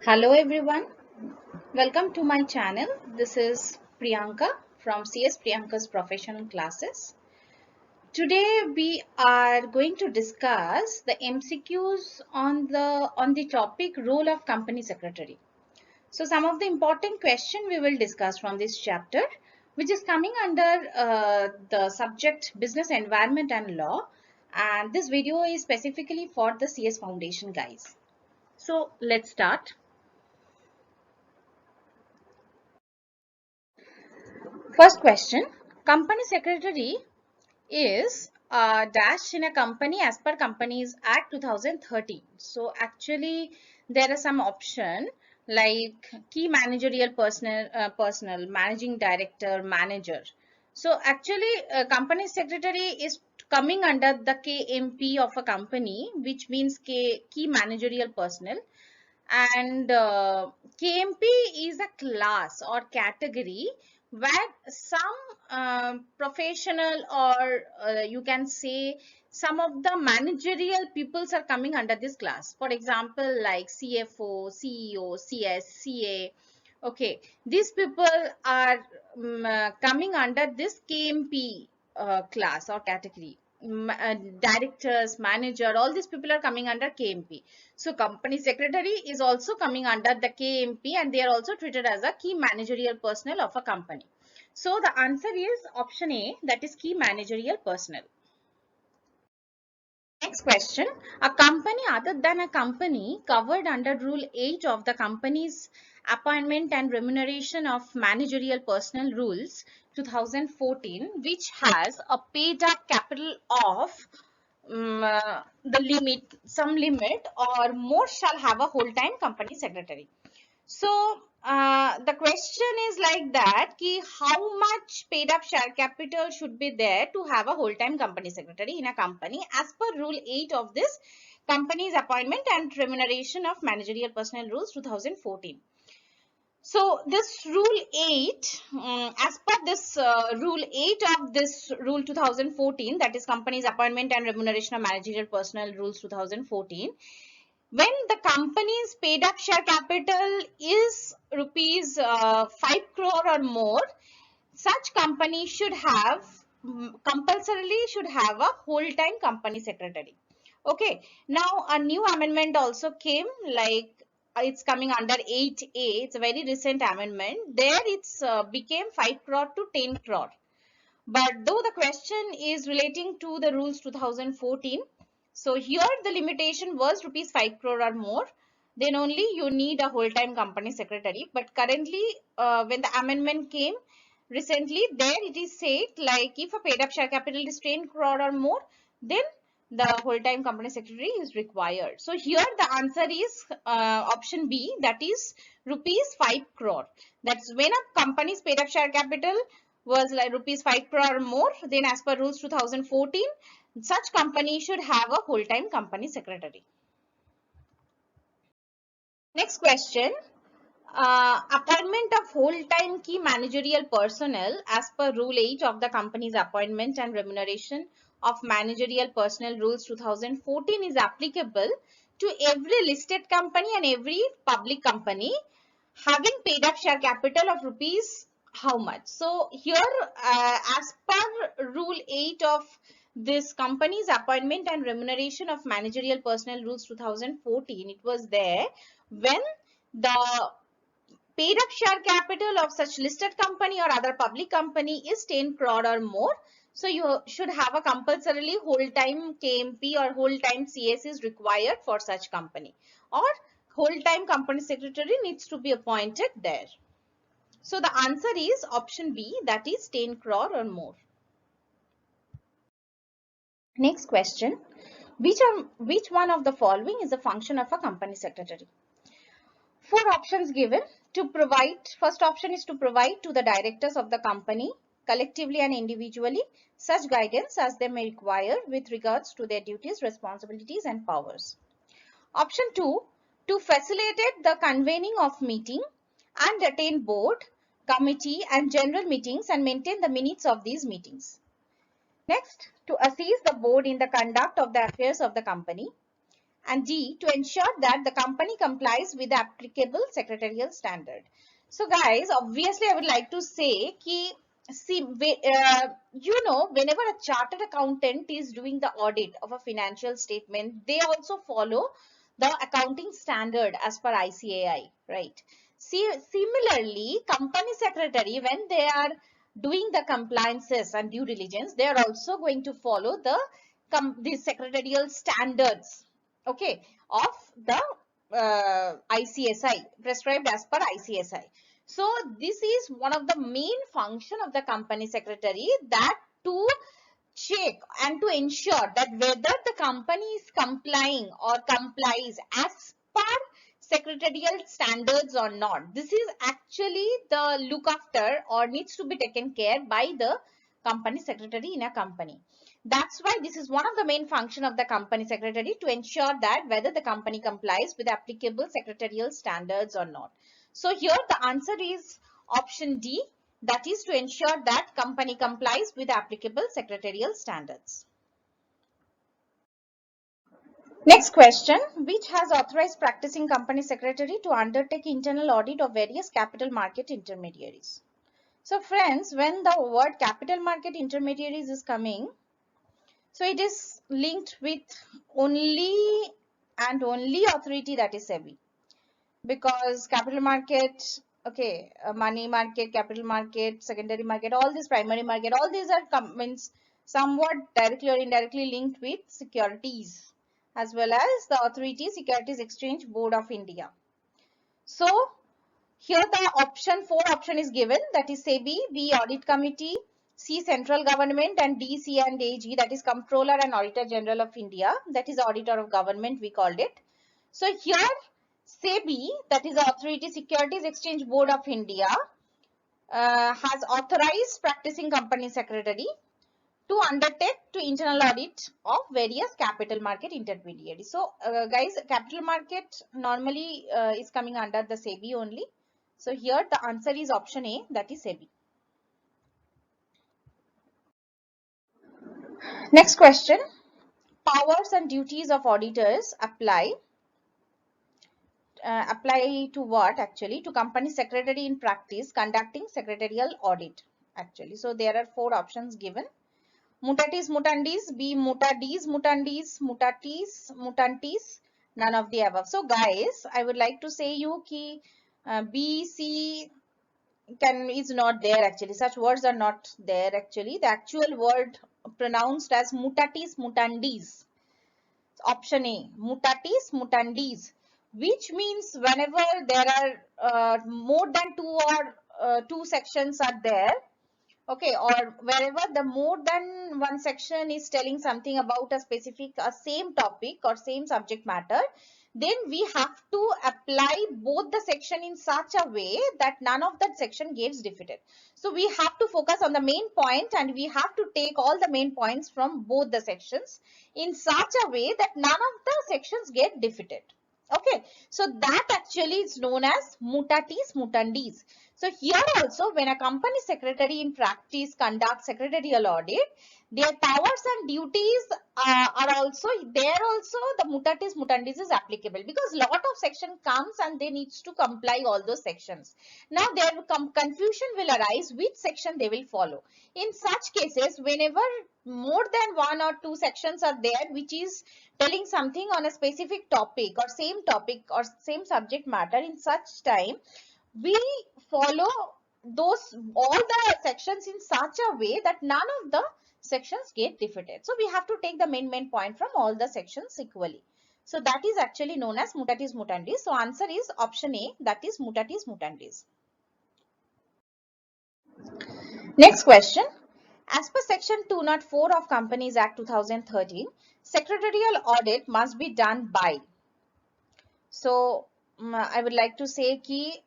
Hello everyone, welcome to my channel. This is Priyanka from CS Priyanka's Professional Classes. Today we are going to discuss the MCQs on the topic role of company secretary. So some of the important questions we will discuss from this chapter, which is coming under the subject business environment and law, and this video is specifically for the CS Foundation guys. So let's start. First question, company secretary is dash in a company as per Companies Act 2013. So actually there are some option like key managerial personnel, managing director, manager. So actually company secretary is coming under the KMP of a company, which means key managerial personnel, and KMP is a class or category where some professional or you can say some of the managerial peoples are coming under this class. For example, like CFO, CEO, CS, CA. Okay, these people are coming under this KMP class or category. Directors, manager, all these people are coming under KMP. So company secretary is also coming under the KMP, and they are also treated as a key managerial personnel of a company. So the answer is option A, that is key managerial personnel. Next question, a company other than a company covered under Rule 8 of the Companies Appointment and Remuneration of Managerial Personnel Rules 2014, which has a paid up capital of some limit or more, shall have a whole-time company secretary. So the question is like that, ki how much paid up share capital should be there to have a whole-time company secretary in a company as per Rule 8 of this Companies Appointment and Remuneration of Managerial Personnel Rules 2014. So this Rule 8, as per this Rule 8 of this Rule 2014, that is Companies Appointment and Remuneration of Managerial Personnel Rules 2014, when the company's paid up share capital is rupees 5 crore or more, such company should have compulsorily should have a whole-time company secretary. Okay, now a new amendment also came, like it's coming under 8A. It's a very recent amendment. There it's became 5 crore to 10 crore. But though the question is relating to the rules 2014, so here the limitation was rupees 5 crore or more, then only you need a whole-time company secretary. But currently, when the amendment came recently, there it is said like if a paid up share capital is 10 crore or more, then the whole-time company secretary is required. So here the answer is option B, that is rupees 5 crore. That's when a company's paid up share capital was like rupees 5 crore or more, then as per rules 2014, such company should have a whole-time company secretary. Next question, appointment of whole-time key managerial personnel as per Rule 8 of the Company's Appointment and Remuneration of Managerial Personnel Rules 2014 is applicable to every listed company and every public company having paid up share capital of rupees how much. So here as per Rule 8 of this Company's Appointment and Remuneration of Managerial Personnel Rules 2014, it was there when the paid up share capital of such listed company or other public company is 10 crore or more. So you should have a compulsorily whole-time KMP or whole-time CS is required for such company, or whole-time company secretary needs to be appointed there. So the answer is option B, that is 10 crore or more. Next question, which one of the following is a function of a company secretary? Four options given to provide. First option is to provide to the directors of the company, collectively and individually, such guidance as they may require with regards to their duties, responsibilities and powers. Option 2, to facilitate the convening of meeting and attend board, committee and general meetings and maintain the minutes of these meetings. Next, to assist the board in the conduct of the affairs of the company. And D, to ensure that the company complies with the applicable secretarial standard. So guys, obviously I would like to say ki, see, whenever a chartered accountant is doing the audit of a financial statement, they also follow the accounting standard as per ICAI, right? See, similarly, company secretary, when they are doing the compliances and due diligence, they are also going to follow the secretarial standards, okay, of the ICSI, prescribed as per ICSI. So this is one of the main function of the company secretary, that to check and to ensure that whether the company is complying or complies as per secretarial standards or not. This is actually the look after or needs to be taken care by the company secretary in a company. That's why this is one of the main function of the company secretary, to ensure that whether the company complies with applicable secretarial standards or not. So here the answer is option D, that is to ensure that company complies with applicable secretarial standards. Next question, which has authorized practicing company secretary to undertake internal audit of various capital market intermediaries? So friends, when the word capital market intermediaries is coming, so it is linked with only and only authority, that is SEBI, because capital market, okay, money market, capital market, secondary market, all these primary market, all these are means somewhat directly or indirectly linked with securities, as well as the authority Securities Exchange Board of India. So here the option 4 option is given, that is SEBI, B audit committee, C central government, and D C and AG, that is Comptroller and Auditor General of India, that is auditor of government we called it. So here SEBI, that is the Authority Securities Exchange Board of India, has authorized practicing company secretary to undertake to internal audit of various capital market intermediaries. So guys, capital market normally is coming under the SEBI only. So here the answer is option A, that is SEBI. Next question, powers and duties of auditors apply to what actually? To company secretary in practice conducting secretarial audit actually. So there are 4 options given: mutatis mutandis, B mutandis mutantis, none of the above. So guys, I would like to say you ki B, C is not there actually. Such words are not there actually. The actual word pronounced as mutatis mutandis. Option A, mutatis mutandis, which means whenever there are more than 2 or 2 sections are there, okay, or wherever the more than one section is telling something about a specific same topic or same subject matter, then we have to apply both the section in such a way that none of that section gets defeated. So we have to focus on the main point, and we have to take all the main points from both the sections in such a way that none of the sections get defeated. Okay, so that actually is known as mutatis mutandis. So here also, when a company secretary in practice conducts secretarial audit, their powers and duties are also there. Also, the mutatis mutandis is applicable, because lot of section comes and they needs to comply all those sections. Now there confusion will arise which section they will follow. In such cases, whenever more than 1 or 2 sections are there which is telling something on a specific topic or same subject matter, in such time we follow those all the sections in such a way that none of the sections get defeated. So we have to take the main point from all the sections equally. So that is actually known as mutatis mutandis. So answer is option A, that is mutatis mutandis. Next question. As per section 204 of Companies Act 2013, secretarial audit must be done by. So I would like to say ki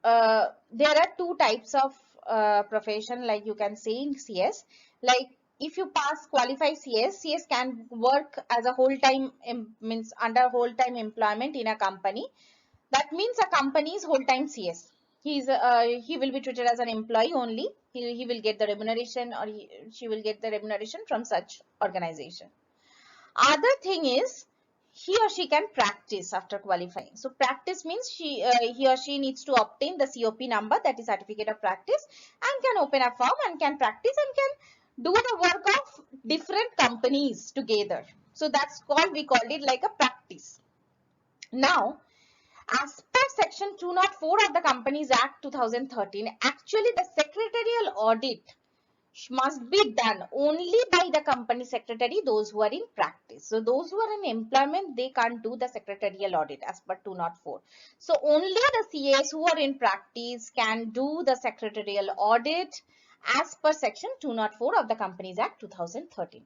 there are 2 types of profession, like you can say in CS. Like if you pass qualify CS can work as a whole time, means under whole time employment in a company. That means a company is whole time CS. He will be treated as an employee only. He will get the remuneration, or she will get the remuneration from such organization. Other thing is, he or she can practice after qualifying. So practice means he or she needs to obtain the COP number, that is certificate of practice, and can open a firm and can practice and can do the work of different companies together. So that's called, we called it like a practice. Now, as per section 204 of the Companies Act 2013, actually the secretarial audit must be done only by the company secretary, those who are in practice. So those who are in employment, they can't do the secretarial audit as per 204. So only the CAs who are in practice can do the secretarial audit as per section 204 of the Companies Act 2013.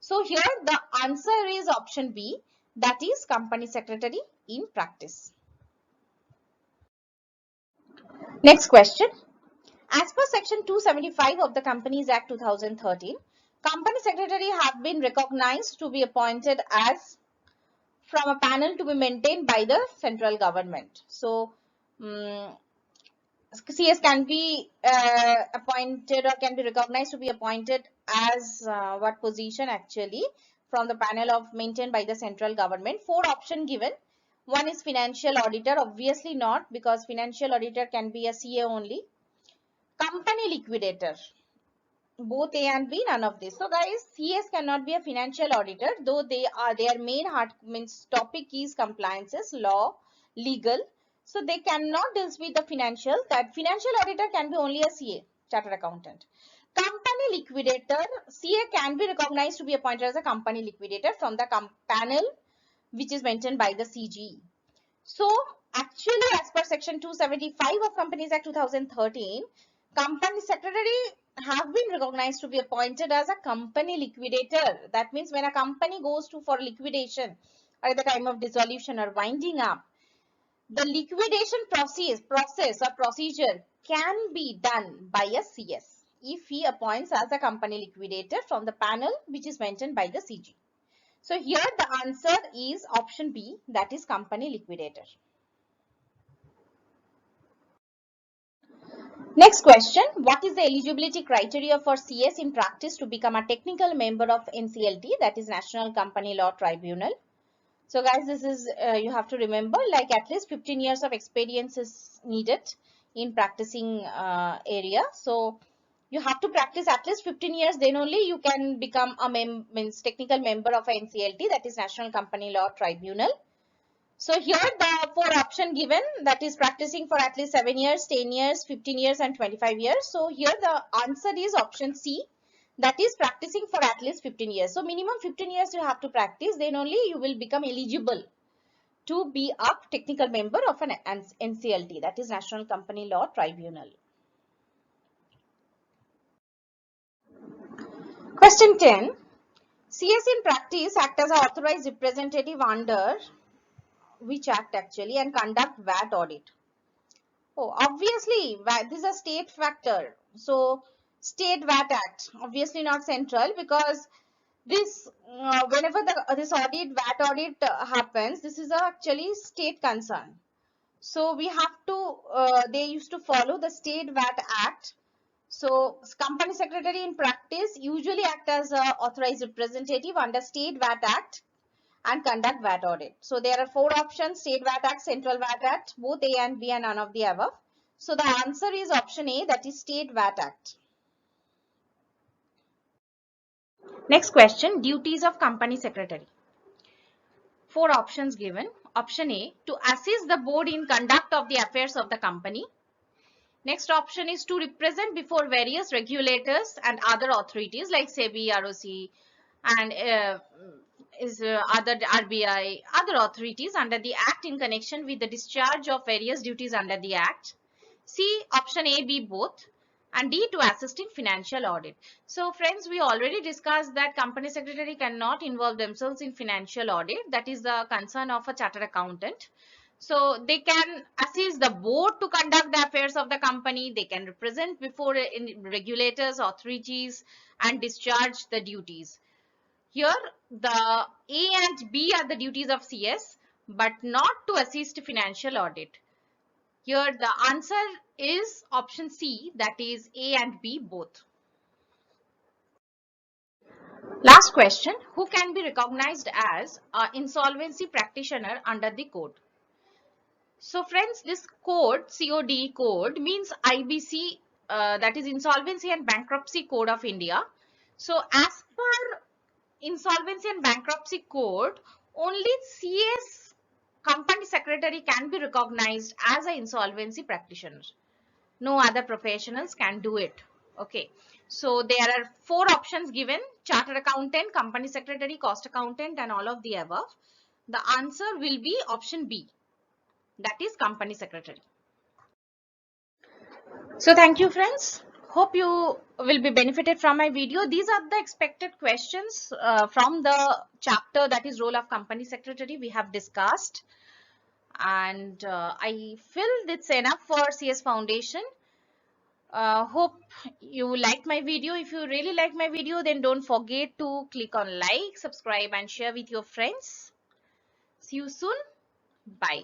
So here the answer is option B, that is company secretary in practice. Next question. As per section 275 of the Companies Act 2013, company secretary have been recognized to be appointed as from a panel to be maintained by the central government. So, CS can be appointed or can be recognized to be appointed as what position actually from the panel of maintained by the central government. 4 options given. One is financial auditor, obviously not, because financial auditor can be a CA only. Company liquidator, both A and B, none of this. So guys, CS cannot be a financial auditor, though their main topic is compliances, law, legal. So they cannot deal with the financial. That financial auditor can be only a CA, chartered accountant. Company liquidator, CA can be recognized to be appointed as a company liquidator from the panel which is mentioned by the CGE. So actually, as per section 275 of Companies Act 2013, company secretary have been recognized to be appointed as a company liquidator. That means when a company goes to for liquidation or at the time of dissolution or winding up, the liquidation process or procedure can be done by a CS if he appoints as a company liquidator from the panel which is mentioned by the CG. So here the answer is option B, that is company liquidator. Next question, what is the eligibility criteria for CS in practice to become a technical member of NCLT, that is National Company Law Tribunal? So guys, this is, you have to remember, like at least 15 years of experience is needed in practicing area. So you have to practice at least 15 years, then only you can become a technical member of a NCLT, that is National Company Law Tribunal. So here the 4 option given, that is practicing for at least 7 years, 10 years, 15 years and 25 years. So here the answer is option C, that is practicing for at least 15 years. So minimum 15 years you have to practice, then only you will become eligible to be a technical member of an NCLT, that is National Company Law Tribunal. Question 10. CS in practice act as an authorized representative under which act actually and conduct VAT audit? Oh, obviously, this is a state factor. So, State VAT Act, obviously not central, because this, whenever this VAT audit happens, this is actually state concern. So, we have to, they used to follow the State VAT Act. So, company secretary in practice usually act as a authorized representative under State VAT Act and conduct VAT audit. So there are 4 options: State VAT Act, Central VAT Act, both A and B and none of the above. So the answer is option A, that is State VAT Act. Next question, duties of company secretary. 4 options given. Option A, to assist the board in conduct of the affairs of the company. Next option is to represent before various regulators and other authorities like SEBI, ROC and other RBI, other authorities under the Act in connection with the discharge of various duties under the Act. C, option A, B, both. And D, to assist in financial audit. So friends, we already discussed that company secretary cannot involve themselves in financial audit. That is the concern of a chartered accountant. So they can assist the board to conduct the affairs of the company. They can represent before regulators, authorities, and discharge the duties. Here, the A and B are the duties of CS, but not to assist financial audit. Here, the answer is option C, that is A and B both. Last question, who can be recognized as an insolvency practitioner under the code? So friends, this code, COD code, means IBC, that is Insolvency and Bankruptcy Code of India. So as per Insolvency and Bankruptcy Code, only CS company secretary can be recognized as an insolvency practitioner. No other professionals can do it. Okay. So there are 4 options given: chartered accountant, company secretary, cost accountant, and all of the above. The answer will be option B, that is company secretary. So thank you friends. Hope you will be benefited from my video. These are the expected questions from the chapter, that is role of company secretary, we have discussed. And I feel it's enough for CS Foundation. Hope you liked my video. If you really like my video, then don't forget to click on like, subscribe and share with your friends. See you soon. Bye.